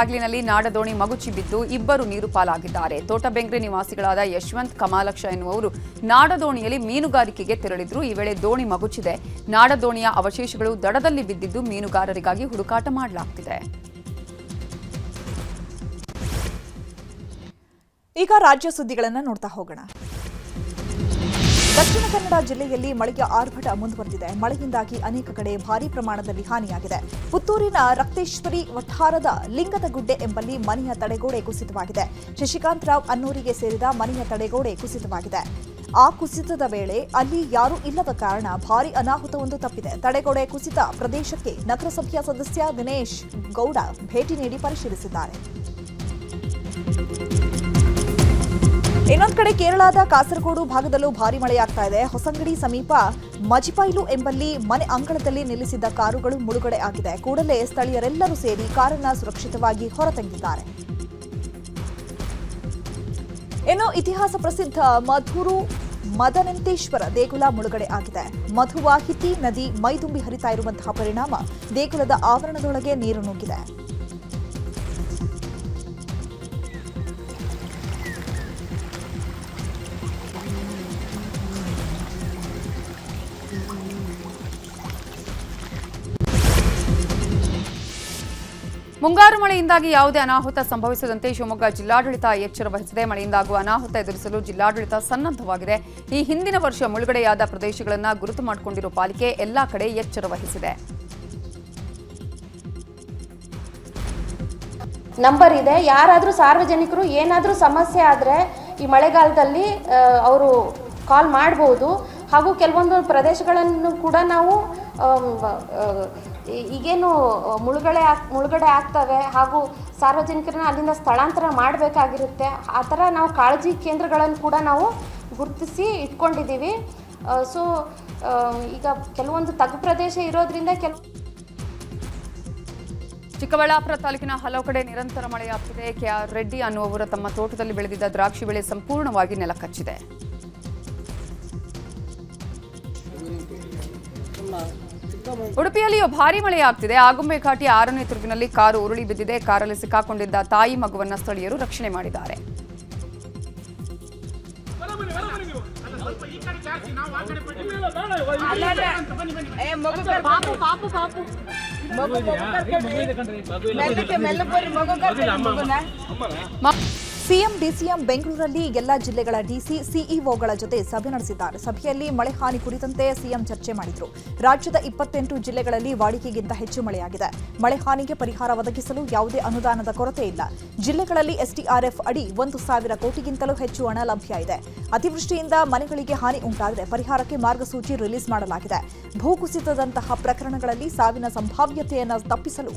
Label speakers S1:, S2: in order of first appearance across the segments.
S1: ಬಾಗ್ಲಿನಲ್ಲಿ ನಾಡದೋಣಿ ಮಗುಚಿ ಬಿದ್ದು ಇಬ್ಬರು ನೀರು ಪಾಲಾಗಿದ್ದಾರೆ. ತೋಟಬೆಂಗ್ರೆ ನಿವಾಸಿಗಳಾದ ಯಶವಂತ್ ಕಮಾಲಕ್ಷ ಎನ್ನುವವರು ನಾಡದೋಣಿಯಲ್ಲಿ ಮೀನುಗಾರಿಕೆಗೆ ತೆರಳಿದ್ರು. ಈ ವೇಳೆ ದೋಣಿ ಮಗುಚಿದೆ. ನಾಡದೋಣಿಯ ಅವಶೇಷಗಳು ದಡದಲ್ಲಿ ಬಿದ್ದಿದ್ದು ಮೀನುಗಾರರಿಗಾಗಿ ಹುಡುಕಾಟ ಮಾಡಲಾಗುತ್ತಿದೆ.
S2: ಈಗ ರಾಜ್ಯ ಸುದ್ದಿಗಳನ್ನು ನೋಡ್ತಾ ಹೋಗೋಣ. ದಕ್ಷಿಣ ಕನ್ನಡ ಜಿಲ್ಲೆಯಲ್ಲಿ ಮಳೆಯ ಆರ್ಭಟ ಮುಂದುವರೆದಿದೆ. ಮಳೆಯಿಂದಾಗಿ ಅನೇಕ ಕಡೆ ಭಾರೀ ಪ್ರಮಾಣದಲ್ಲಿ ಹಾನಿಯಾಗಿದೆ. ಪುತ್ತೂರಿನ ರಕ್ತೇಶ್ವರಿ ವಠಾರದ ಲಿಂಗದಗುಡ್ಡೆ ಎಂಬಲ್ಲಿ ಮನೆಯ ತಡೆಗೋಡೆ ಕುಸಿತವಾಗಿದೆ. ಶಶಿಕಾಂತ್ ರಾವ್ ಅನ್ನೂರಿಗೆ ಸೇರಿದ ಮನೆಯ ತಡೆಗೋಡೆ ಕುಸಿತವಾಗಿದೆ. ಆ ಕುಸಿತದ ವೇಳೆ ಅಲ್ಲಿ ಯಾರೂ ಇಲ್ಲದ ಕಾರಣ ಭಾರೀ ಅನಾಹುತವೊಂದು ತಪ್ಪಿದೆ. ತಡೆಗೋಡೆ ಕುಸಿತ ಪ್ರದೇಶಕ್ಕೆ ನಗರಸಭೆಯ ಸದಸ್ಯ ದಿನೇಶ್ ಗೌಡ ಭೇಟಿ ನೀಡಿ ಪರಿಶೀಲಿಸಿದ್ದಾರೆ. ಇನ್ನೊಂದು ಕಡೆ ಕೇರಳದ ಕಾಸರಗೋಡು ಭಾಗದಲ್ಲೂ ಭಾರೀ ಮಳೆಯಾಗ್ತಾ ಇದೆ. ಹೊಸಂಗಡಿ ಸಮೀಪ ಮಜಿಪೈಲು ಎಂಬಲ್ಲಿ ಮನೆ ಅಂಗಳದಲ್ಲಿ ನಿಲ್ಲಿಸಿದ್ದ ಕಾರುಗಳು ಮುಳುಗಡೆ ಆಗಿದೆ. ಕೂಡಲೇ ಸ್ಥಳೀಯರೆಲ್ಲರೂ ಸೇರಿ ಕಾರನ್ನ ಸುರಕ್ಷಿತವಾಗಿ ಹೊರತೆಗೆದಿದ್ದಾರೆ. ಇನ್ನು ಇತಿಹಾಸ ಪ್ರಸಿದ್ಧ ಮಧುರು ಮದನಂತೇಶ್ವರ ದೇಗುಲ ಮುಳುಗಡೆ ಆಗಿದೆ. ಮಧುವಾಹಿತಿ ನದಿ ಮೈದುಂಬಿ ಹರಿತಾ ಇರುವಂತಹ ಪರಿಣಾಮ ದೇಗುಲದ ಆವರಣದೊಳಗೆ ನೀರು ನುಗ್ಗಿದೆ.
S1: ಮುಂಗಾರು ಮಳೆಯಿಂದಾಗಿ ಯಾವುದೇ ಅನಾಹುತ ಸಂಭವಿಸದಂತೆ ಶಿವಮೊಗ್ಗ ಜಿಲ್ಲಾಡಳಿತ ಎಚ್ಚರ ವಹಿಸಿದೆ. ಮಳೆಯಿಂದಾಗುವ ಅನಾಹುತ ಎದುರಿಸಲು ಜಿಲ್ಲಾಡಳಿತ ಸನ್ನದ್ಧವಾಗಿದೆ. ಈ ಹಿಂದಿನ ವರ್ಷ ಮುಳುಗಡೆಯಾದ ಪ್ರದೇಶಗಳನ್ನು ಗುರುತು ಮಾಡಿಕೊಂಡಿರುವ ಪಾಲಿಕೆ ಎಲ್ಲಾ ಕಡೆ ಎಚ್ಚರ ವಹಿಸಿದೆ.
S3: ನಂಬರ್ ಇದೆ. ಯಾರಾದರೂ ಸಾರ್ವಜನಿಕರು ಏನಾದರೂ ಸಮಸ್ಯೆ ಆದರೆ ಈ ಮಳೆಗಾಲದಲ್ಲಿ ಅವರು ಕಾಲ್ ಮಾಡಬಹುದು. ಹಾಗೂ ಕೆಲವೊಂದು ಪ್ರದೇಶಗಳನ್ನು ಕೂಡ ನಾವು ಈಗೇನು ಮುಳುಗಡೆ ಆಗ್ತವೆ ಹಾಗೂ ಸಾರ್ವಜನಿಕರನ್ನ ಅಲ್ಲಿಂದ ಸ್ಥಳಾಂತರ ಮಾಡಬೇಕಾಗಿರುತ್ತೆ. ಆ ಥರ ನಾವು ಕಾಳಜಿ ಕೇಂದ್ರಗಳನ್ನು ಕೂಡ ನಾವು ಗುರುತಿಸಿ ಇಟ್ಕೊಂಡಿದ್ದೀವಿ. ಸೊ ಈಗ ಕೆಲವೊಂದು ತಗ್ಗು ಪ್ರದೇಶ ಇರೋದ್ರಿಂದ
S1: ಚಿಕ್ಕಬಳ್ಳಾಪುರ ತಾಲೂಕಿನ ಹಲವು ಕಡೆ ನಿರಂತರ ಮಳೆಯಾಗ್ತಿದೆ. ಕೆಆರ್ ರೆಡ್ಡಿ ಅನ್ನುವವರು ತಮ್ಮ ತೋಟದಲ್ಲಿ ಬೆಳೆದಿದ್ದ ದ್ರಾಕ್ಷಿ ಬೆಳೆ ಸಂಪೂರ್ಣವಾಗಿ ನೆಲಕಚ್ಚಿದೆ. ಉಡುಪಿಯಲ್ಲಿಯೂ ಭಾರೀ ಮಳೆಯಾಗ್ತಿದೆ. ಆಗುಂಬೆ ಘಾಟಿ 6ನೇ ತಿರುವಿನಲ್ಲಿ ಕಾರು ಉರುಳಿ ಬಿದ್ದಿದೆ. ಕಾರಲ್ಲಿ ಸಿಕ್ಕಾಕೊಂಡಿದ್ದ ತಾಯಿ ಮಗುವನ್ನ ಸ್ಥಳೀಯರು ರಕ್ಷಣೆ ಮಾಡಿದ್ದಾರೆ.
S2: ಸಿಎಂ ಡಿಸಿಎಂ ಬೆಂಗಳೂರಲ್ಲಿ ಎಲ್ಲ ಜಿಲ್ಲೆಗಳ ಡಿಸಿ ಸಿಇಒಗಳ ಜೊತೆ ಸಭೆ ನಡೆಸಿದ್ದಾರೆ. ಸಭೆಯಲ್ಲಿ ಮಳೆ ಹಾನಿ ಕುರಿತಂತೆ ಸಿಎಂ ಚರ್ಚೆ ಮಾಡಿದರು. ರಾಜ್ಯದ 28 ಜಿಲ್ಲೆಗಳಲ್ಲಿ ವಾಡಿಕೆಗಿಂತ ಹೆಚ್ಚು ಮಳೆಯಾಗಿದೆ. ಮಳೆ ಹಾನಿಗೆ ಪರಿಹಾರ ಒದಗಿಸಲು ಯಾವುದೇ ಅನುದಾನದ ಕೊರತೆ ಇಲ್ಲ. ಜಿಲ್ಲೆಗಳಲ್ಲಿ ಎಸ್ಡಿಆರ್ಎಫ್ ಅಡಿ 1,000 ಕೋಟಿಗಿಂತಲೂ ಹೆಚ್ಚು ಹಣ ಲಭ್ಯ ಇದೆ. ಅತಿವೃಷ್ಟಿಯಿಂದ ಮನೆಗಳಿಗೆ ಹಾನಿ ಉಂಟಾದರೆ ಪರಿಹಾರಕ್ಕೆ ಮಾರ್ಗಸೂಚಿ ರಿಲೀಸ್ ಮಾಡಲಾಗಿದೆ. ಭೂಕುಸಿತದಂತಹ ಪ್ರಕರಣಗಳಲ್ಲಿ ಸಾವಿನ ಸಂಭಾವ್ಯತೆಯನ್ನು ತಪ್ಪಿಸಲು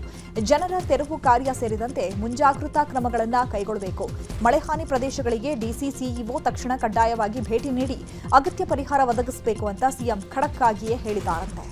S2: ಜನರ ತೆರವು ಕಾರ್ಯ ಸೇರಿದಂತೆ ಮುಂಜಾಗೃತಾ ಕ್ರಮಗಳನ್ನು ಕೈಗೊಳ್ಳಬೇಕು. ಮಳೆ ಹಾನಿ ಪ್ರದೇಶಗಳಿಗೆ ಡಿಸಿ ಸಿಇಒ ತಕ್ಷಣ ಕಡ್ಡಾಯವಾಗಿ ಭೇಟಿ ನೀಡಿ ಅಗತ್ಯ ಪರಿಹಾರ ಒದಗಿಸಬೇಕು ಅಂತ ಸಿಎಂ ಖಡಕ್ ಆಗಿಯೇ ಹೇಳಿದ್ದಾರಂತೆ.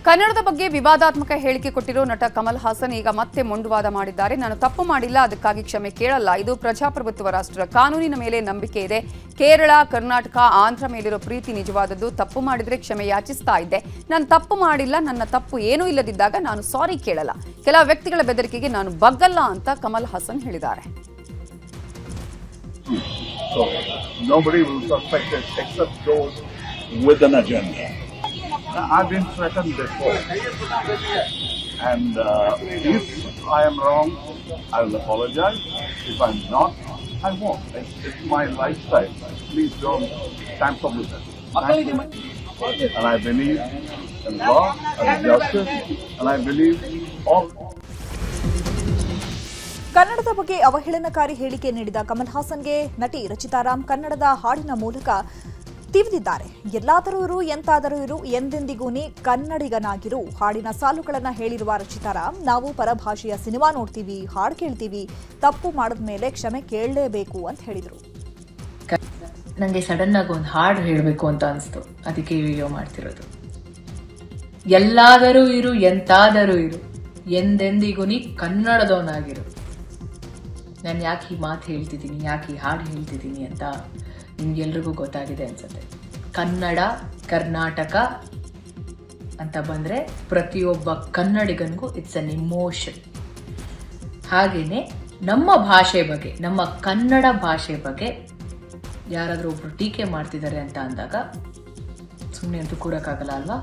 S1: ಕನ್ನಡದ ಬಗ್ಗೆ ವಿವಾದಾತ್ಮಕ ಹೇಳಿಕೆ ಕೊಟ್ಟಿರೋ ನಟ ಕಮಲ್ ಹಾಸನ್ ಈಗ ಮತ್ತೆ ಮೊಂಡುವಾದ ಮಾಡಿದ್ದಾರೆ. ನಾನು ತಪ್ಪು ಮಾಡಿಲ್ಲ, ಅದಕ್ಕಾಗಿ ಕ್ಷಮೆ ಕೇಳಲ್ಲ. ಇದು ಪ್ರಜಾಪ್ರಭುತ್ವ ರಾಷ್ಟ್ರ. ಕಾನೂನಿನ ಮೇಲೆ ನಂಬಿಕೆ ಇದೆ. ಕೇರಳ, ಕರ್ನಾಟಕ, ಆಂಧ್ರ ಮೇಲಿರೋ ಪ್ರೀತಿ ನಿಜವಾದದ್ದು. ತಪ್ಪು ಮಾಡಿದ್ರೆ ಕ್ಷಮೆ ಯಾಚಿಸ್ತಾ ಇದ್ದೆ. ನಾನು ತಪ್ಪು ಮಾಡಿಲ್ಲ. ನನ್ನ ತಪ್ಪು ಏನೂ ಇಲ್ಲದಿದ್ದಾಗ ನಾನು ಸಾರಿ ಕೇಳಲ್ಲ. ಕೆಲ ವ್ಯಕ್ತಿಗಳ ಬೆದರಿಕೆಗೆ ನಾನು ಬಗ್ಗಲ್ಲ ಅಂತ ಕಮಲ್ ಹಾಸನ್ ಹೇಳಿದ್ದಾರೆ.
S4: I've been threatened before, and if I am wrong, I will apologize. If I'm not, I won't. It's my lifestyle. Please don't tamper with it. And I believe in law and justice, and I believe all.
S2: ಕನ್ನಡದ ಬಗ್ಗೆ ಅವಹೇಳನಕಾರಿ ಹೇಳಿಕೆ ನೀಡಿದ ಕಮಲ್ ಹಾಸನ್ಗೆ ನಟಿ ರಚಿತಾ ರಾಮ್ ಕನ್ನಡದ ಹಾಡಿನ ಮೂಲಕ ತಿವಿದಿದ್ದಾರೆ. ಎಲ್ಲಾದರೂ ಇರು, ಎಂತಾದರೂ ಇರು, ಎಂದೆಂದಿಗೂ ನೀ ಕನ್ನಡಿಗನಾಗಿರು ಹಾಡಿನ ಸಾಲುಗಳನ್ನ ಹೇಳಿರುವ ರಚಿತಾ ರಾಮ್, ನಾವು ಪರಭಾಷೆಯ ಸಿನಿಮಾ ನೋಡ್ತೀವಿ, ಹಾಡು ಕೇಳ್ತೀವಿ, ತಪ್ಪು ಮಾಡಿದ ಮೇಲೆ ಕ್ಷಮೆ ಕೇಳಲೇಬೇಕು ಅಂತ ಹೇಳಿದರು.
S5: ನನಗೆ ಸಡನ್ ಆಗಿ ಒಂದು ಹಾಡು ಹೇಳಬೇಕು ಅಂತ ಅನಿಸ್ತು, ಅದಕ್ಕೆ ಈ ವಿಡಿಯೋ ಮಾಡ್ತಿರೋದು. ಎಲ್ಲಾದರೂ ಇರು, ಎಂತಾದರೂ ಇರು, ಎಂದೆಂದಿಗೂ ನೀ ಕನ್ನಡದವನಾಗಿರು. ನಾನು ಯಾಕೆ ಈ ಮಾತು ಹೇಳ್ತಿದ್ದೀನಿ, ಯಾಕೆ ಈ ಹಾಡು ಹೇಳ್ತಿದ್ದೀನಿ ಅಂತ ನಿಮ್ಗೆಲ್ರಿಗೂ ಗೊತ್ತಾಗಿದೆ ಅನ್ಸುತ್ತೆ. ಕನ್ನಡ, ಕರ್ನಾಟಕ, ಅಂತ ಬಂದರೆ ಪ್ರತಿಯೊಬ್ಬ ಕನ್ನಡಿಗನಿಗೂ ಇಟ್ಸ್ ಅನ್ ಇಮೋಷನ್. ಹಾಗೆಯೇ ನಮ್ಮ ಭಾಷೆ ಬಗ್ಗೆ, ನಮ್ಮ ಕನ್ನಡ ಭಾಷೆ ಬಗ್ಗೆ ಯಾರಾದರೂ ಒಬ್ರು ಟೀಕೆ ಮಾಡ್ತಿದ್ದಾರೆ ಅಂತ ಅಂದಾಗ ಸುಮ್ಮನೆ ಅಂತೂ ಕೂರಕ್ಕಾಗಲ್ಲ ಅಲ್ವಾ.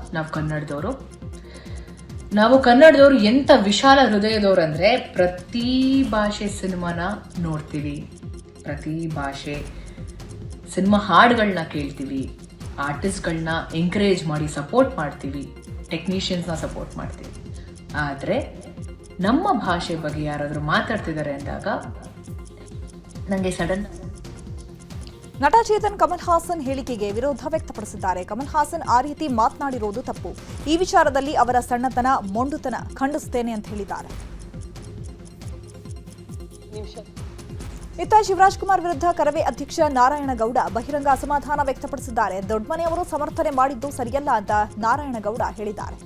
S5: ನಾವು ಕನ್ನಡದವರು ಎಂಥ ವಿಶಾಲ ಹೃದಯದವ್ರು ಅಂದರೆ ಪ್ರತಿ ಭಾಷೆ ಸಿನಿಮಾನ ನೋಡ್ತೀವಿ, ಪ್ರತಿ ಭಾಷೆ ಸಿನಿಮಾ ಹಾಡುಗಳನ್ನ ಕೇಳ್ತೀವಿ, ಆರ್ಟಿಸ್ಟ್ಗಳನ್ನ ಎಂಕರೇಜ್ ಮಾಡಿ ಸಪೋರ್ಟ್ ಮಾಡ್ತೀವಿ, ಟೆಕ್ನಿಷಿಯನ್ಸ್ನ ಸಪೋರ್ಟ್ ಮಾಡ್ತೀವಿ. ಆದರೆ ನಮ್ಮ ಭಾಷೆ ಬಗ್ಗೆ ಯಾರಾದರೂ ಮಾತಾಡ್ತಿದ್ದಾರೆ ಅಂದಾಗ ನನಗೆ ಸಡನ್
S2: ನಟ ಚೇತನ್ ಕಮಲ್ ಹಾಸನ್ ಹೇಳಿಕೆಗೆ ವಿರೋಧ ವ್ಯಕ್ತಪಡಿಸಿದ್ದಾರೆ. ಕಮಲ್ ಹಾಸನ್ ಆ ರೀತಿ ಮಾತನಾಡಿರೋದು ತಪ್ಪು. ಈ ವಿಚಾರದಲ್ಲಿ ಅವರ ಸಣ್ಣತನ, ಮೊಂಡುತನ ಖಂಡಿಸುತ್ತೇನೆ ಅಂತ ಹೇಳಿದ್ದಾರೆ. ಇತ್ತ ಶಿವರಾಜ್ ಕುಮಾರ್ ವಿರುದ್ಧ ಕರವೇ ಅಧ್ಯಕ್ಷ ನಾರಾಯಣಗೌಡ ಬಹಿರಂಗ ಅಸಮಾಧಾನ ವ್ಯಕ್ತಪಡಿಸಿದ್ದಾರೆ. ದೊಡ್ಡಮನೆಯವರು ಸಮರ್ಥನೆ ಮಾಡಿದ್ದು ಸರಿಯಲ್ಲ ಅಂತ ನಾರಾಯಣಗೌಡ ಹೇಳಿದ್ದಾರೆ.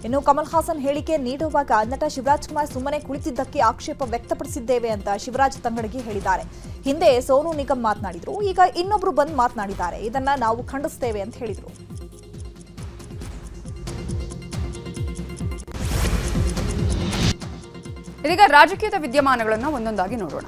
S2: ಇನ್ನು ಕಮಲ್ ಹಾಸನ್ ಹೇಳಿಕೆ ನೀಡುವಾಗ ನಟ ಶಿವರಾಜ್ ಕುಮಾರ್ ಸುಮ್ಮನೆ ಕುಳಿತಿದ್ದಕ್ಕೆ ಆಕ್ಷೇಪ ವ್ಯಕ್ತಪಡಿಸಿದ್ದೇವೆ ಅಂತ ಶಿವರಾಜ್ ತಂಗಡಗಿ ಹೇಳಿದ್ದಾರೆ. ಹಿಂದೆ ಸೋನು ನಿಗಮ್ ಮಾತನಾಡಿದ್ರು, ಈಗ ಇನ್ನೊಬ್ರು ಬಂದು ಮಾತನಾಡಿದ್ದಾರೆ. ಇದನ್ನ ನಾವು ಖಂಡಿಸ್ತೇವೆ ಅಂತ ಹೇಳಿದ್ರು.
S1: ಇದೀಗ ರಾಜಕೀಯದ ವಿದ್ಯಮಾನಗಳನ್ನು ಒಂದೊಂದಾಗಿ ನೋಡೋಣ.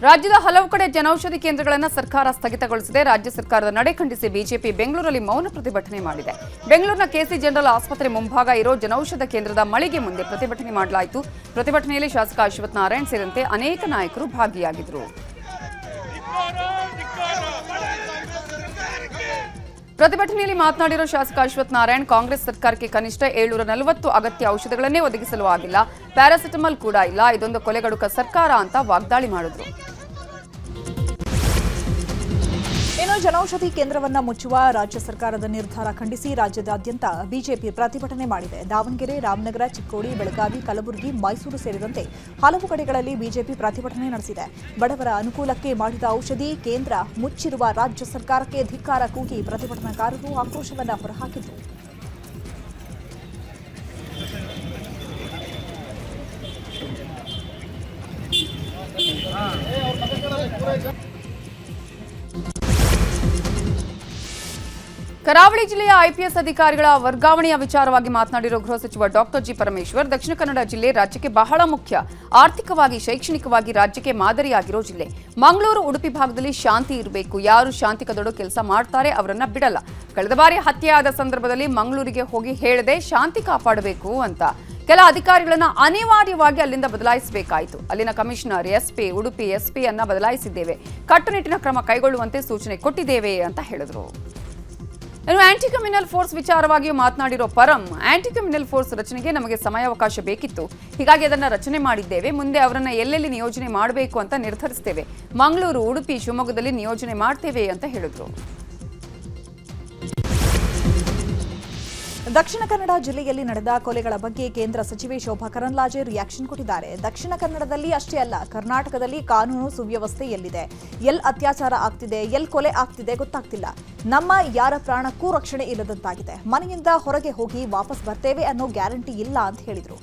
S1: ರಾಜ್ಯದ ಹಲವು ಕಡೆ ಜನೌಷಧಿ ಕೇಂದ್ರಗಳನ್ನು ಸರ್ಕಾರ ಸ್ಥಗಿತಗೊಳಿಸಿದೆ. ರಾಜ್ಯ ಸರ್ಕಾರದ ನಡೆ ಖಂಡಿಸಿ ಬಿಜೆಪಿ ಬೆಂಗಳೂರಲ್ಲಿ ಮೌನ ಪ್ರತಿಭಟನೆ ಮಾಡಿದೆ. ಬೆಂಗಳೂರಿನ ಕೆಸಿ ಜನರಲ್ ಆಸ್ಪತ್ರೆ ಮುಂಭಾಗ ಇರೋ ಜನೌಷಧ ಕೇಂದ್ರದ ಮಳಿಗೆ ಮುಂದೆ ಪ್ರತಿಭಟನೆ ಮಾಡಲಾಯಿತು. ಪ್ರತಿಭಟನೆಯಲ್ಲಿ ಶಾಸಕ ಅಶ್ವಥ್ ನಾರಾಯಣ್ ಸೇರಿದಂತೆ ಅನೇಕ ನಾಯಕರು ಭಾಗಿಯಾಗಿದ್ದರು. ಪ್ರತಿಭಟನೆಯಲ್ಲಿ ಮಾತನಾಡಿರೋ ಶಾಸಕ ಅಶ್ವಥ್ ನಾರಾಯಣ್, ಕಾಂಗ್ರೆಸ್ ಸರ್ಕಾರಕ್ಕೆ ಕನಿಷ್ಠ 740 ಅಗತ್ಯ ಔಷಧಗಳನ್ನೇ ಒದಗಿಸಲು ಆಗಿಲ್ಲ, ಪ್ಯಾರಾಸಿಟಮಾಲ್ ಕೂಡ ಇಲ್ಲ, ಇದೊಂದು ಕೊಲೆಗಡುಕ ಸರ್ಕಾರ ಅಂತ ವಾಗ್ದಾಳಿ ಮಾಡಿದ್ರು.
S2: ಇನ್ನು ಜನೌಷಧಿ ಕೇಂದ್ರವನ್ನ ಮುಚ್ಚುವ ರಾಜ್ಯ ಸರ್ಕಾರದ ನಿರ್ಧಾರ ಖಂಡಿಸಿ ರಾಜ್ಯದಾದ್ಯಂತ ಬಿಜೆಪಿ ಪ್ರತಿಭಟನೆ ಮಾಡಿದೆ. ದಾವಣಗೆರೆ, ರಾಮನಗರ, ಚಿಕ್ಕೋಡಿ, ಬೆಳಗಾವಿ, ಕಲಬುರಗಿ, ಮೈಸೂರು ಸೇರಿದಂತೆ ಹಲವು ಕಡೆಗಳಲ್ಲಿ ಬಿಜೆಪಿ ಪ್ರತಿಭಟನೆ ನಡೆಸಿದೆ. ಬಡವರ ಅನುಕೂಲಕ್ಕೆ ಮಾಡಿದ ಔಷಧಿ ಕೇಂದ್ರ ಮುಚ್ಚಿರುವ ರಾಜ್ಯ ಸರ್ಕಾರಕ್ಕೆ ಧಿಕ್ಕಾರ ಕೂಗಿ ಪ್ರತಿಭಟನಾಕಾರರು ಆಕ್ರೋಶವನ್ನ ಹೊರಹಾಕಿದರು.
S1: ಕರಾವಳಿ ಜಿಲ್ಲೆಯ ಐಪಿಎಸ್ ಅಧಿಕಾರಿಗಳ ವರ್ಗಾವಣೆಯ ವಿಚಾರವಾಗಿ ಮಾತನಾಡಿರೋ ಗೃಹ ಸಚಿವ ಡಾಕ್ಟರ್ ಜಿ ಪರಮೇಶ್ವರ್, ದಕ್ಷಿಣ ಕನ್ನಡ ಜಿಲ್ಲೆ ರಾಜ್ಯಕ್ಕೆ ಬಹಳ ಮುಖ್ಯ. ಆರ್ಥಿಕವಾಗಿ, ಶೈಕ್ಷಣಿಕವಾಗಿ ರಾಜ್ಯಕ್ಕೆ ಮಾದರಿಯಾಗಿರೋ ಜಿಲ್ಲೆ. ಮಂಗಳೂರು, ಉಡುಪಿ ಭಾಗದಲ್ಲಿ ಶಾಂತಿ ಇರಬೇಕು. ಯಾರು ಶಾಂತಿ ಕದಡೋ ಕೆಲಸ ಮಾಡ್ತಾರೆ ಅವರನ್ನ ಬಿಡಲ್ಲ. ಕಳೆದ ಬಾರಿ ಹತ್ಯೆಯಾದ ಸಂದರ್ಭದಲ್ಲಿ ಮಂಗಳೂರಿಗೆ ಹೋಗಿ ಹೇಳದೆ ಶಾಂತಿ ಕಾಪಾಡಬೇಕು ಅಂತ ಕೆಲ ಅಧಿಕಾರಿಗಳನ್ನ ಅನಿವಾರ್ಯವಾಗಿ ಅಲ್ಲಿಂದ ಬದಲಾಯಿಸಬೇಕಾಯಿತು. ಅಲ್ಲಿನ ಕಮಿಷನರ್, ಎಸ್ಪಿ, ಉಡುಪಿ ಎಸ್ಪಿ ಅನ್ನ ಬದಲಾಯಿಸಿದ್ದೇವೆ. ಕಟ್ಟುನಿಟ್ಟಿನ ಕ್ರಮ ಕೈಗೊಳ್ಳುವಂತೆ ಸೂಚನೆ ಕೊಟ್ಟಿದ್ದೇವೆ ಅಂತ ಹೇಳಿದ್ರು. ಇನ್ನು ಆಂಟಿ ಕ್ರಿಮಿನಲ್ ಫೋರ್ಸ್ ವಿಚಾರವಾಗಿಯೂ ಮಾತನಾಡಿರೋ ಪರಂ, ಆಂಟಿ ಕ್ರಿಮಿನಲ್ ಫೋರ್ಸ್ ರಚನೆಗೆ ನಮಗೆ ಸಮಯಾವಕಾಶ ಬೇಕಿತ್ತು, ಹೀಗಾಗಿ ಅದನ್ನು ರಚನೆ ಮಾಡಿದ್ದೇವೆ. ಮುಂದೆ ಅವರನ್ನ ಎಲ್ಲೆಲ್ಲಿ ನಿಯೋಜನೆ ಮಾಡಬೇಕು ಅಂತ ನಿರ್ಧರಿಸ್ತೇವೆ. ಮಂಗಳೂರು, ಉಡುಪಿ, ಶಿವಮೊಗ್ಗದಲ್ಲಿ ನಿಯೋಜನೆ ಮಾಡ್ತೇವೆ ಅಂತ ಹೇಳಿದ್ರು.
S2: ದಕ್ಷಿಣ ಕನ್ನಡ ಜಿಲ್ಲೆಯಲ್ಲಿ ನಡೆದ ಕೊಲೆಗಳ ಬಗ್ಗೆ ಕೇಂದ್ರ ಸಚಿವೆ ಶೋಭಾ ಕರಂದ್ಲಾಜೆ ರಿಯಾಕ್ಷನ್ ಕೊಟ್ಟಿದ್ದಾರೆ. ದಕ್ಷಿಣ ಕನ್ನಡದಲ್ಲಿ ಅಷ್ಟೇ ಅಲ್ಲ, ಕರ್ನಾಟಕದಲ್ಲಿ ಕಾನೂನು ಸುವ್ಯವಸ್ಥೆ ಎಲ್ಲಿದೆ, ಎಲ್ಲಿ ಅತ್ಯಾಚಾರ ಆಗ್ತಿದೆ, ಎಲ್ಲಿ ಕೊಲೆ ಆಗ್ತಿದೆ ಗೊತ್ತಾಗ್ತಿಲ್ಲ. ನಮ್ಮ ಯಾರ ಪ್ರಾಣಕ್ಕೂ ರಕ್ಷಣೆ ಇಲ್ಲದಂತಾಗಿದೆ. ಮನೆಯಿಂದ ಹೊರಗೆ ಹೋಗಿ ವಾಪಸ್ ಬರ್ತೇವೆ ಅನ್ನೋ ಗ್ಯಾರಂಟಿ ಇಲ್ಲ ಅಂತ ಹೇಳಿದರು.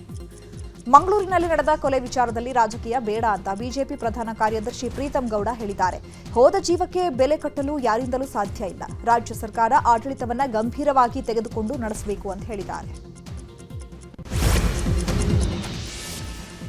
S2: ಮಂಗಳೂರಿನಲ್ಲಿ ನಡೆದ ಕೊಲೆ ವಿಚಾರದಲ್ಲಿ ರಾಜಕೀಯ ಬೇಡ ಅಂತ ಬಿಜೆಪಿ ಪ್ರಧಾನ ಕಾರ್ಯದರ್ಶಿ ಪ್ರೀತಂ ಗೌಡ ಹೇಳಿದ್ದಾರೆ. ಹೋದ ಜೀವಕ್ಕೆ ಬೆಲೆ ಕಟ್ಟಲು ಯಾರಿಂದಲೂ ಸಾಧ್ಯ ಇಲ್ಲ. ರಾಜ್ಯ ಸರ್ಕಾರ ಆಡಳಿತವನ್ನ ಗಂಭೀರವಾಗಿ ತೆಗೆದುಕೊಂಡು ನಡೆಸಬೇಕು ಅಂತ ಹೇಳಿದ್ದಾರೆ.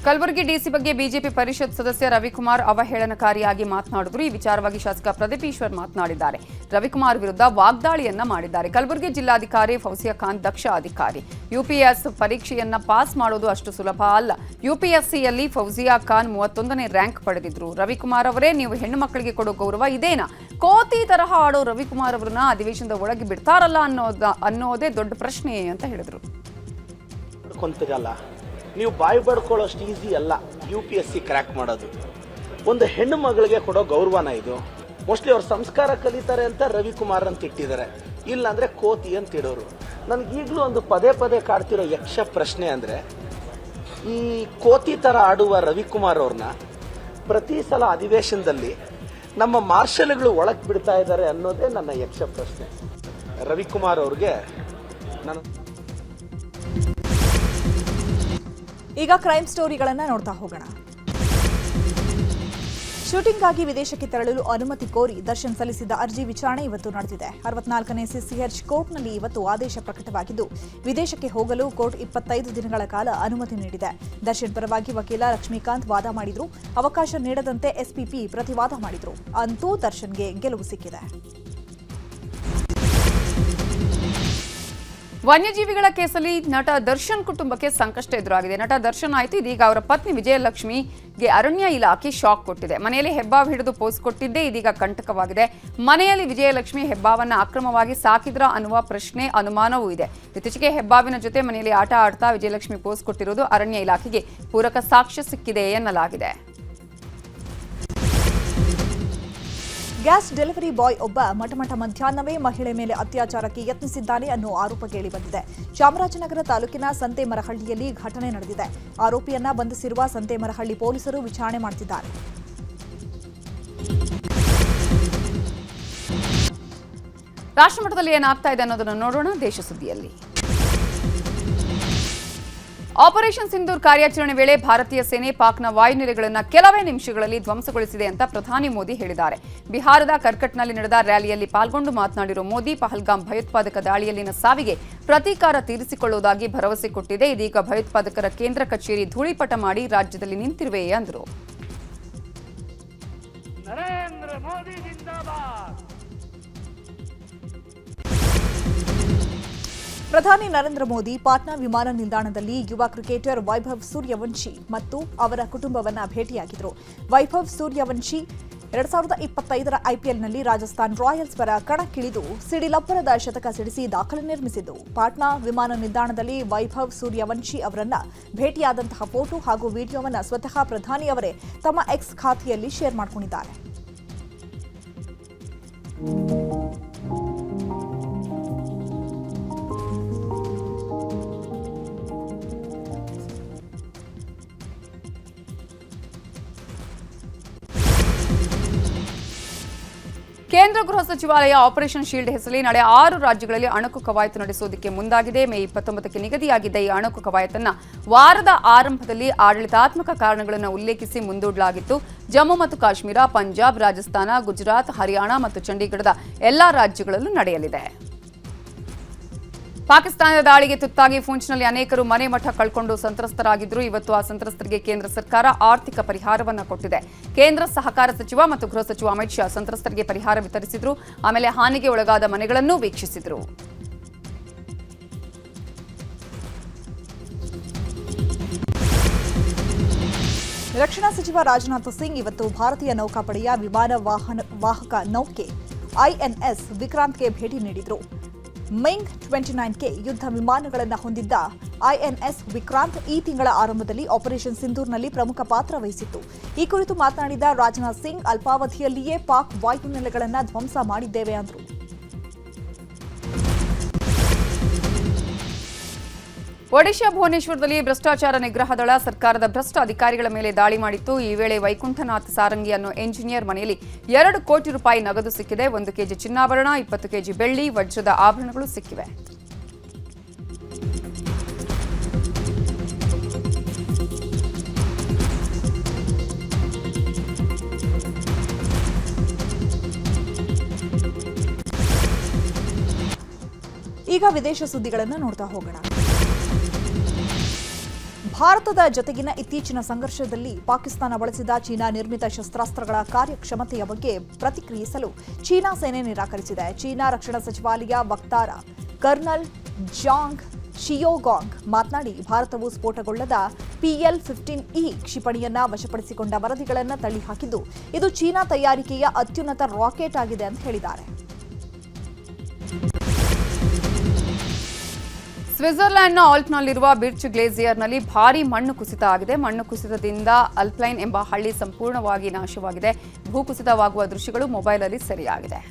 S1: ಕಲಬುರಗಿ ಡಿಸಿ ಬಗ್ಗೆ ಬಿಜೆಪಿ ಪರಿಷತ್ ಸದಸ್ಯ ರವಿಕುಮಾರ್ ಅವಹೇಳನಕಾರಿಯಾಗಿ ಮಾತನಾಡಿದ್ರು. ಈ ವಿಚಾರವಾಗಿ ಶಾಸಕ ಪ್ರದೀಪ್ ಈಶ್ವರ್ ಮಾತನಾಡಿದ್ದಾರೆ. ರವಿಕುಮಾರ್ ವಿರುದ್ಧ ವಾಗ್ದಾಳಿಯನ್ನ ಮಾಡಿದ್ದಾರೆ. ಕಲಬುರಗಿ ಜಿಲ್ಲಾಧಿಕಾರಿ ಫೌಸಿಯಾ ಖಾನ್ ದಕ್ಷ ಅಧಿಕಾರಿ. ಯುಪಿಎಸ್ ಪರೀಕ್ಷೆಯನ್ನ ಪಾಸ್ ಮಾಡೋದು ಅಷ್ಟು ಸುಲಭ ಅಲ್ಲ. ಯುಪಿಎಸ್ಸಿಯಲ್ಲಿ ಫೌಸಿಯಾ ಖಾನ್ 31ನೇ ರ್ಯಾಂಕ್ ಪಡೆದಿದ್ರು. ರವಿಕುಮಾರ್ ಅವರೇ, ನೀವು ಹೆಣ್ಣು ಮಕ್ಕಳಿಗೆ ಕೊಡೋ ಗೌರವ ಇದೇನಾ? ಕೋತಿ ತರಹ ಆಡೋ ರವಿಕುಮಾರ್ ಅವರನ್ನ ಅಧಿವೇಶನದ ಒಳಗೆ ಬಿಡ್ತಾರಲ್ಲ ಅನ್ನೋದೇ ದೊಡ್ಡ ಪ್ರಶ್ನೆ ಅಂತ ಹೇಳಿದ್ರು.
S6: ನೀವು ಬಾಯಿ ಬಡ್ಕೊಳ್ಳೋಷ್ಟು ಈಸಿ ಅಲ್ಲ UPSC ಕ್ರ್ಯಾಕ್ ಮಾಡೋದು. ಒಂದು ಹೆಣ್ಣು ಮಗಳಿಗೆ ಕೊಡೋ ಗೌರವನ ಇದು. ಮೋಸ್ಟ್ಲಿ ಅವ್ರ ಸಂಸ್ಕಾರ ಕಲಿತಾರೆ ಅಂತ ರವಿಕುಮಾರ್ ಅಂತ ಇಟ್ಟಿದ್ದಾರೆ, ಇಲ್ಲಾಂದ್ರೆ ಕೋತಿ ಅಂತ ಇಡೋರು. ನನಗೀಗಲೂ ಒಂದು ಪದೇ ಪದೇ ಕಾಡ್ತಿರೋ ಯಕ್ಷ ಪ್ರಶ್ನೆ ಅಂದರೆ, ಈ ಕೋತಿ ಥರ ಆಡುವ ರವಿಕುಮಾರ್ ಅವ್ರನ್ನ ಪ್ರತಿ ಸಲ ಅಧಿವೇಶನದಲ್ಲಿ ನಮ್ಮ ಮಾರ್ಷಲ್ಗಳು ಒಳಗೆ ಬಿಡ್ತಾ ಇದ್ದಾರೆ ಅನ್ನೋದೇ ನನ್ನ ಯಕ್ಷ ಪ್ರಶ್ನೆ. ರವಿಕುಮಾರ್ ಅವ್ರಿಗೆ ನಾನು
S2: ಈಗ ಕ್ರೈಮ್ ಸ್ಟೋರಿಗಳನ್ನ ನೋಡ್ತಾ ಹೋಗೋಣ. ಶೂಟಿಂಗ್ಗಾಗಿ ವಿದೇಶಕ್ಕೆ ತೆರಳಲು ಅನುಮತಿ ಕೋರಿ ದರ್ಶನ್ ಸಲ್ಲಿಸಿದ್ದ ಅರ್ಜಿ ವಿಚಾರಣೆ ಇವತ್ತು ನಡೆದಿದೆ. 64ನೇ ಸಿಸಿಎಚ್ ಕೋರ್ಟ್ನಲ್ಲಿ ಇವತ್ತು ಆದೇಶ ಪ್ರಕಟವಾಗಿದ್ದು, ವಿದೇಶಕ್ಕೆ ಹೋಗಲು ಕೋರ್ಟ್ 25 ದಿನಗಳ ಕಾಲ ಅನುಮತಿ ನೀಡಿದೆ. ದರ್ಶನ್ ಪರವಾಗಿ ವಕೀಲ ಲಕ್ಷ್ಮೀಕಾಂತ್ ವಾದ ಮಾಡಿದ್ರು. ಅವಕಾಶ ನೀಡದಂತೆ ಎಸ್ಪಿಪಿ ಪ್ರತಿವಾದ ಮಾಡಿದ್ರು. ಅಂತೂ ದರ್ಶನ್ಗೆ ಗೆಲುವು ಸಿಕ್ಕಿದೆ.
S1: ವನ್ಯಜೀವಿಗಳ ಕೇಸಲ್ಲಿ ನಟ ದರ್ಶನ್ ಕುಟುಂಬಕ್ಕೆ ಸಂಕಷ್ಟ ಎದುರಾಗಿದೆ. ನಟ ದರ್ಶನ್ ಆಯಿತು, ಇದೀಗ ಅವರ ಪತ್ನಿ ವಿಜಯಲಕ್ಷ್ಮಿಗೆ ಅರಣ್ಯ ಇಲಾಖೆ ಶಾಕ್ ಕೊಟ್ಟಿದೆ. ಮನೆಯಲ್ಲಿ ಹೆಬ್ಬಾವು ಹಿಡಿದು ಪೋಸ್ ಕೊಟ್ಟಿದ್ದೇ ಇದೀಗ ಕಂಟಕವಾಗಿದೆ. ಮನೆಯಲ್ಲಿ ವಿಜಯಲಕ್ಷ್ಮಿ ಹೆಬ್ಬಾವನ್ನ ಅಕ್ರಮವಾಗಿ ಸಾಕಿದ್ರ ಅನ್ನುವ ಪ್ರಶ್ನೆ, ಅನುಮಾನವೂ ಇದೆ. ಇತ್ತೀಚೆಗೆ ಹೆಬ್ಬಾವಿನ ಜೊತೆ ಮನೆಯಲ್ಲಿ ಆಟ ಆಡ್ತಾ ವಿಜಯಲಕ್ಷ್ಮಿ ಪೋಸ್ ಕೊಟ್ಟಿರುವುದು ಅರಣ್ಯ ಇಲಾಖೆಗೆ ಪೂರಕ ಸಾಕ್ಷ್ಯ ಸಿಕ್ಕಿದೆ ಎನ್ನಲಾಗಿದೆ.
S2: ಗ್ಯಾಸ್ ಡೆಲಿವರಿ ಬಾಯ್ ಒಬ್ಬ ಮಠಮಠ ಮಧ್ಯಾಹ್ನವೇ ಮಹಿಳೆ ಮೇಲೆ ಅತ್ಯಾಚಾರಕ್ಕೆ ಯತ್ನಿಸಿದ್ದಾನೆ ಅನ್ನೋ ಆರೋಪ ಕೇಳಿಬಂದಿದೆ. ಚಾಮರಾಜನಗರ ತಾಲೂಕಿನ ಸಂತೇಮರಹಳ್ಳಿಯಲ್ಲಿ ಘಟನೆ ನಡೆದಿದೆ. ಆರೋಪಿಯನ್ನ ಬಂಧಿಸಿರುವ ಸಂತೇಮರಹಳ್ಳಿ ಪೊಲೀಸರು ವಿಚಾರಣೆ ಮಾಡುತ್ತಿದ್ದಾರೆ.
S1: ರಾಷ್ಟ್ರಮಟ್ಟದಲ್ಲಿ ಏನಾಗ್ತಾ ಇದೆ ಅನ್ನೋದನ್ನು ನೋಡೋಣ ದೇಶ ಸುದ್ದಿಯಲ್ಲಿ. ಆಪರೇಷನ್ ಸಿಂಧೂರ್ ಕಾರ್ಯಾಚರಣೆ ವೇಳೆ ಭಾರತೀಯ ಸೇನೆ ಪಾಕ್ನ ವಾಯುನೆಲೆಗಳನ್ನು ಕೆಲವೇ ನಿಮಿಷಗಳಲ್ಲಿ ಧ್ವಂಸಗೊಳಿಸಿದೆ ಅಂತ ಪ್ರಧಾನಿ ಮೋದಿ ಹೇಳಿದ್ದಾರೆ. ಬಿಹಾರದ ಕರ್ಕಟ್ನಲ್ಲಿ ನಡೆದ ರ್ಯಾಲಿಯಲ್ಲಿ ಪಾಲ್ಗೊಂಡು ಮಾತನಾಡಿರುವ ಮೋದಿ, ಪಹಲ್ಗಾಮ್ ಭಯೋತ್ಪಾದಕ ದಾಳಿಯಲ್ಲಿನ ಸಾವಿಗೆ ಪ್ರತೀಕಾರ ತೀರಿಸಿಕೊಳ್ಳುವುದಾಗಿ ಭರವಸೆ ಕೊಟ್ಟಿದೆ. ಇದೀಗ ಭಯೋತ್ಪಾದಕರ ಕೇಂದ್ರ ಕಚೇರಿ ಧೂಳಿಪಟ ಮಾಡಿ ರಾಜ್ಯದಲ್ಲಿ ನಿಂತಿರುವೆ ಎಂದರು.
S2: ಪ್ರಧಾನಿ ನರೇಂದ್ರ ಮೋದಿ ಪಾಟ್ನಾ ವಿಮಾನ ನಿಲ್ದಾಣದಲ್ಲಿ ಯುವ ಕ್ರಿಕೆಟರ್ ವೈಭವ್ ಸೂರ್ಯವಂಶಿ ಮತ್ತು ಅವರ ಕುಟುಂಬವನ್ನ ಭೇಟಿಯಾಗಿದ್ದರು. ವೈಭವ್ ಸೂರ್ಯವಂಶಿ 2025ರ ಐಪಿಎಲ್ನಲ್ಲಿ ರಾಜಸ್ಥಾನ್ ರಾಯಲ್ಸ್ ಪರ ಕಣಕ್ಕಿಳಿದು ಸಿಡಿಲಬ್ಬರದ ಶತಕ ಸಿಡಿಸಿ ದಾಖಲೆ ನಿರ್ಮಿಸಿದ್ದು. ಪಾಟ್ನಾ ವಿಮಾನ ನಿಲ್ದಾಣದಲ್ಲಿ ವೈಭವ್ ಸೂರ್ಯವಂಶಿ ಅವರನ್ನ ಭೇಟಿಯಾದಂತಹ ಫೋಟೋ ಹಾಗೂ ವಿಡಿಯೋವನ್ನು ಸ್ವತಃ ಪ್ರಧಾನಿ ಅವರೇ ತಮ್ಮ ಎಕ್ಸ್ ಖಾತೆಯಲ್ಲಿ ಶೇರ್ ಮಾಡಿಕೊಂಡಿದ್ದಾರೆ.
S1: ಕೇಂದ್ರ ಗೃಹ ಸಚಿವಾಲಯ ಆಪರೇಷನ್ ಶೀಲ್ಡ್ ಹೆಸರಲ್ಲಿ ನಾಳೆ 6 ರಾಜ್ಯಗಳಲ್ಲಿ ಅಣಕು ಕವಾಯತು ನಡೆಸುವುದಕ್ಕೆ ಮುಂದಾಗಿದೆ. ಮೇ 29ಕ್ಕೆ ನಿಗದಿಯಾಗಿದ್ದ ಈ ಅಣಕು ಕವಾಯತನ್ನು ವಾರದ ಆರಂಭದಲ್ಲಿ ಆಡಳಿತಾತ್ಮಕ ಕಾರಣಗಳನ್ನು ಉಲ್ಲೇಖಿಸಿ ಮುಂದೂಡಲಾಗಿತ್ತು. ಜಮ್ಮು ಮತ್ತು ಕಾಶ್ಮೀರ, ಪಂಜಾಬ್, ರಾಜಸ್ಥಾನ, ಗುಜರಾತ್, ಹರಿಯಾಣ ಮತ್ತು ಚಂಡೀಗಢದ ಎಲ್ಲಾ ರಾಜ್ಯಗಳಲ್ಲೂ ನಡೆಯಲಿದೆ. ಪಾಕಿಸ್ತಾನದ ದಾಳಿಗೆ ತುತ್ತಾಗಿ ಪೂಂಚ್ನಲ್ಲಿ ಅನೇಕರು ಮನೆ ಮಠ ಕಳ್ಕೊಂಡು ಸಂತ್ರಸ್ತರಾಗಿದ್ದರು. ಇವತ್ತು ಆ ಸಂತ್ರಸ್ತರಿಗೆ ಕೇಂದ್ರ ಸರ್ಕಾರ ಆರ್ಥಿಕ ಪರಿಹಾರವನ್ನು ಕೊಟ್ಟಿದೆ. ಕೇಂದ್ರ ಸಹಕಾರ ಸಚಿವ ಮತ್ತು ಗೃಹ ಸಚಿವ ಅಮಿತ್ ಶಾ ಸಂತ್ರಸ್ತರಿಗೆ ಪರಿಹಾರ ವಿತರಿಸಿದರು. ಆಮೇಲೆ ಹಾನಿಗೆ ಒಳಗಾದ ಮನೆಗಳನ್ನು ವೀಕ್ಷಿಸಿದರು.
S2: ರಕ್ಷಣಾ ಸಚಿವ ರಾಜನಾಥ್ ಸಿಂಗ್ ಇವತ್ತು ಭಾರತೀಯ ನೌಕಾಪಡೆಯ ವಿಮಾನ ವಾಹಕ ನೌಕೆ ಐಎನ್ಎಸ್ ವಿಕ್ರಾಂತ್ಗೆ ಭೇಟಿ ನೀಡಿದರು. ಮಿಂಗ್ 29K ಯುದ್ಧ ವಿಮಾನಗಳನ್ನು ಹೊಂದಿದ್ದ ಐಎನ್ಎಸ್ ವಿಕ್ರಾಂತ್ ಈ ತಿಂಗಳ ಆರಂಭದಲ್ಲಿ ಆಪರೇಷನ್ ಸಿಂಧೂರ್ನಲ್ಲಿ ಪ್ರಮುಖ ಪಾತ್ರ ವಹಿಸಿತ್ತು. ಈ ಕುರಿತು ಮಾತನಾಡಿದ ರಾಜನಾಥ್ ಸಿಂಗ್, ಅಲ್ಪಾವಧಿಯಲ್ಲಿಯೇ ಪಾಕ್ ವಾಯುನೆಲೆಗಳನ್ನು ಧ್ವಂಸ ಮಾಡಿದ್ದೇವೆ ಎಂದರು.
S1: ಒಡಿಶಾ ಭುವನೇಶ್ವರದಲ್ಲಿ ಭ್ರಷ್ಟಾಚಾರ ನಿಗ್ರಹ ದಳ ಸರ್ಕಾರದ ಭ್ರಷ್ಟ ಅಧಿಕಾರಿಗಳ ಮೇಲೆ ದಾಳಿ ಮಾಡಿತ್ತು. ಈ ವೇಳೆ ವೈಕುಂಠನಾಥ್ ಸಾರಂಗಿ ಅನ್ನೋ ಎಂಜಿನಿಯರ್ ಮನೆಯಲ್ಲಿ 2 ಕೋಟಿ ರೂಪಾಯಿ ನಗದು ಸಿಕ್ಕಿದೆ. 1 ಕೆಜಿ ಚಿನ್ನಾಭರಣ, 20 ಕೆಜಿ ಬೆಳ್ಳಿ, ವಜ್ರದ ಆಭರಣಗಳು ಸಿಕ್ಕಿವೆ.
S2: ಈಗ ವಿದೇಶ ಸುದ್ದಿಗಳನ್ನು ನೋಡ್ತಾ ಹೋಗೋಣ. ಭಾರತದ ಜೊತೆಗಿನ ಇತ್ತೀಚಿನ ಸಂಘರ್ಷದಲ್ಲಿ ಪಾಕಿಸ್ತಾನ ಬಳಸಿದ ಚೀನಾ ನಿರ್ಮಿತ ಶಸ್ತ್ರಾಸ್ತ್ರಗಳ ಕಾರ್ಯಕ್ಷಮತೆಯ ಬಗ್ಗೆ ಪ್ರತಿಕ್ರಿಯಿಸಲು ಚೀನಾ ಸೇನೆ ನಿರಾಕರಿಸಿದೆ. ಚೀನಾ ರಕ್ಷಣಾ ಸಚಿವಾಲಯ ವಕ್ತಾರ ಕರ್ನಲ್ ಜಾಂಗ್ ಶಿಯೋಗಾಂಗ್ ಮಾತನಾಡಿ, ಭಾರತವು ಸ್ಫೋಟಗೊಳ್ಳದ PL-15E ಕ್ಷಿಪಣಿಯನ್ನ ವಶಪಡಿಸಿಕೊಂಡ ವರದಿಗಳನ್ನು ತಳ್ಳಿಹಾಕಿದ್ದು, ಇದು ಚೀನಾ ತಯಾರಿಕೆಯ ಅತ್ಯುನ್ನತ ರಾಕೆಟ್ ಆಗಿದೆ ಅಂತ ಹೇಳಿದ್ದಾರೆ.
S1: ಸ್ವಿಟ್ಜರ್ಲೆಂಡ್ನ ಆಲ್ಪ್ನಲ್ಲಿರುವ ಬಿರ್ಚ್ ಗ್ಲೇಸಿಯರ್ನಲ್ಲಿ ಭಾರೀ ಮಣ್ಣು ಕುಸಿತ ಆಗಿದೆ. ಮಣ್ಣು ಕುಸಿತದಿಂದ ಅಲ್ಪೈನ್ ಎಂಬ ಹಳ್ಳಿ ಸಂಪೂರ್ಣವಾಗಿ ನಾಶವಾಗಿದೆ. ಭೂಕುಸಿತವಾಗುವ ದೃಶ್ಯಗಳು ಮೊಬೈಲ್ನಲ್ಲಿ ಸೆರೆಯಾಗಿದೆ.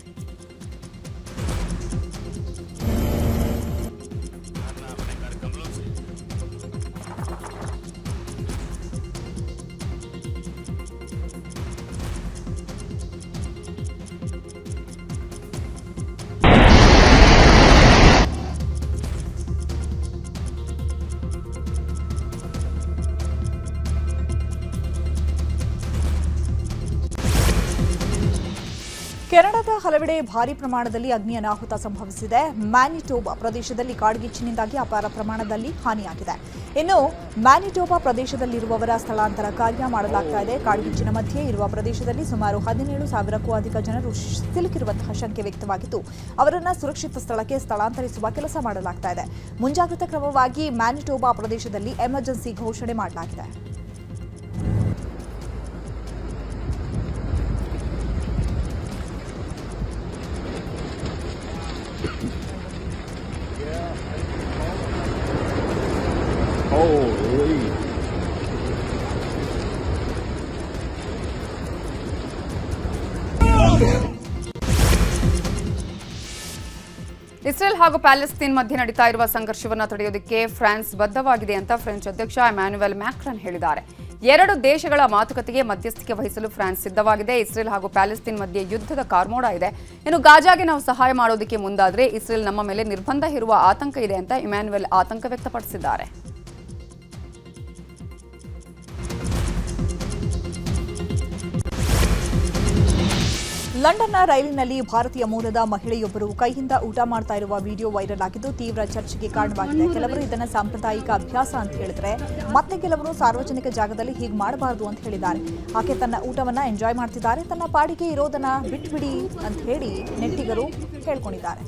S2: ಹಲವೆಡೆ ಭಾರೀ ಪ್ರಮಾಣದಲ್ಲಿ ಅಗ್ನಿ ಅನಾಹುತ ಸಂಭವಿಸಿದೆ. ಮ್ಯಾನಿಟೋಬಾ ಪ್ರದೇಶದಲ್ಲಿ ಕಾಡ್ಗಿಚ್ಚಿನಿಂದಾಗಿ ಅಪಾರ ಪ್ರಮಾಣದಲ್ಲಿ ಹಾನಿಯಾಗಿದೆ. ಇನ್ನು ಮ್ಯಾನಿಟೋಬಾ ಪ್ರದೇಶದಲ್ಲಿರುವವರ ಸ್ಥಳಾಂತರ ಕಾರ್ಯ ಮಾಡಲಾಗ್ತಾ ಇದೆ. ಕಾಡ್ಗಿಚ್ಚಿನ ಮಧ್ಯೆ ಇರುವ ಪ್ರದೇಶದಲ್ಲಿ ಸುಮಾರು 17,000ಕ್ಕೂ ಅಧಿಕ ಜನರು ಸಿಲುಕಿರುವಂತಹ ಶಂಕೆ ವ್ಯಕ್ತವಾಗಿದ್ದು ಅವರನ್ನು ಸುರಕ್ಷಿತ ಸ್ಥಳಕ್ಕೆ ಸ್ಥಳಾಂತರಿಸುವ ಕೆಲಸ ಮಾಡಲಾಗ್ತಾ ಇದೆ. ಮುಂಜಾಗ್ರತಾ ಕ್ರಮವಾಗಿ ಮ್ಯಾನಿಟೋಬಾ ಪ್ರದೇಶದಲ್ಲಿ ಎಮರ್ಜೆನ್ಸಿ ಘೋಷಣೆ ಮಾಡಲಾಗಿದೆ.
S4: Holy.
S1: ಇಸ್ರೇಲ್ ಹಾಗೂ ಪ್ಯಾಲೆಸ್ತೈನ್ ಮಧ್ಯೆ ನಡೀತಾ ಇರುವ ಸಂಘರ್ಷವನ್ನು ತಡೆಯೋದಕ್ಕೆ ಫ್ರಾನ್ಸ್ ಬದ್ಧವಾಗಿದೆ ಅಂತ ಫ್ರೆಂಚ್ ಅಧ್ಯಕ್ಷ ಇಮ್ಯಾನ್ಯುಯಲ್ ಮ್ಯಾಕ್ರಾನ್ ಹೇಳಿದ್ದಾರೆ. ಎರಡು ದೇಶಗಳ ಮಾತುಕತೆಗೆ ಮಧ್ಯಸ್ಥಿಕೆ ವಹಿಸಲು ಫ್ರಾನ್ಸ್ ಸಿದ್ಧವಾಗಿದೆ. ಇಸ್ರೇಲ್ ಹಾಗೂ ಪ್ಯಾಲೆಸ್ತೈನ್ ಮಧ್ಯೆ ಯುದ್ಧದ ಕಾರ್ಮೋಡ ಇದೆ. ಇನ್ನು ಗಾಜಾಗೆ ನಾವು ಸಹಾಯ ಮಾಡೋದಕ್ಕೆ ಮುಂದಾದರೆ ಇಸ್ರೇಲ್ ನಮ್ಮ ಮೇಲೆ ನಿರ್ಬಂಧ ಹೇರುವ ಆತಂಕ ಇದೆ ಅಂತ ಇಮ್ಯಾನ್ಯುಯಲ್ ಆತಂಕ ವ್ಯಕ್ತಪಡಿಸಿದ್ದಾರೆ.
S2: ಲಂಡನ್ನ ರೈಲಿನಲ್ಲಿ ಭಾರತೀಯ ಮೂಲದ ಮಹಿಳೆಯೊಬ್ಬರು ಕೈಯಿಂದ ಊಟ ಮಾಡ್ತಾ ಇರುವ ವಿಡಿಯೋ ವೈರಲ್ ಆಗಿದ್ದು ತೀವ್ರ ಚರ್ಚೆಗೆ ಕಾರಣವಾಗಿದೆ. ಕೆಲವರು ಇದನ್ನು ಸಾಂಪ್ರದಾಯಿಕ ಅಭ್ಯಾಸ ಅಂತ ಹೇಳಿದ್ರೆ, ಮತ್ತೆ ಕೆಲವರು ಸಾರ್ವಜನಿಕ ಜಾಗದಲ್ಲಿ ಹೀಗೆ ಮಾಡಬಾರದು ಅಂತ ಹೇಳಿದ್ದಾರೆ. ಆಕೆ ತನ್ನ ಊಟವನ್ನ ಎಂಜಾಯ್ ಮಾಡ್ತಿದ್ದಾರೆ. ತನ್ನ ಪಾಡಿಗೆ ಇರೋದನ್ನ ಬಿಟ್ಬಿಡಿ ಅಂತ ಹೇಳಿ ನೆಟ್ಟಿಗರು ಹೇಳ್ಕೊಂಡಿದ್ದಾರೆ.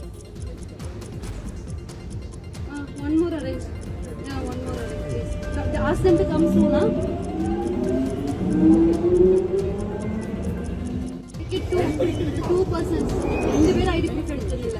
S7: Two persons. 2 പേര് ഐഡി പ്രൂഫ് എടുക്കുന്നില്ല.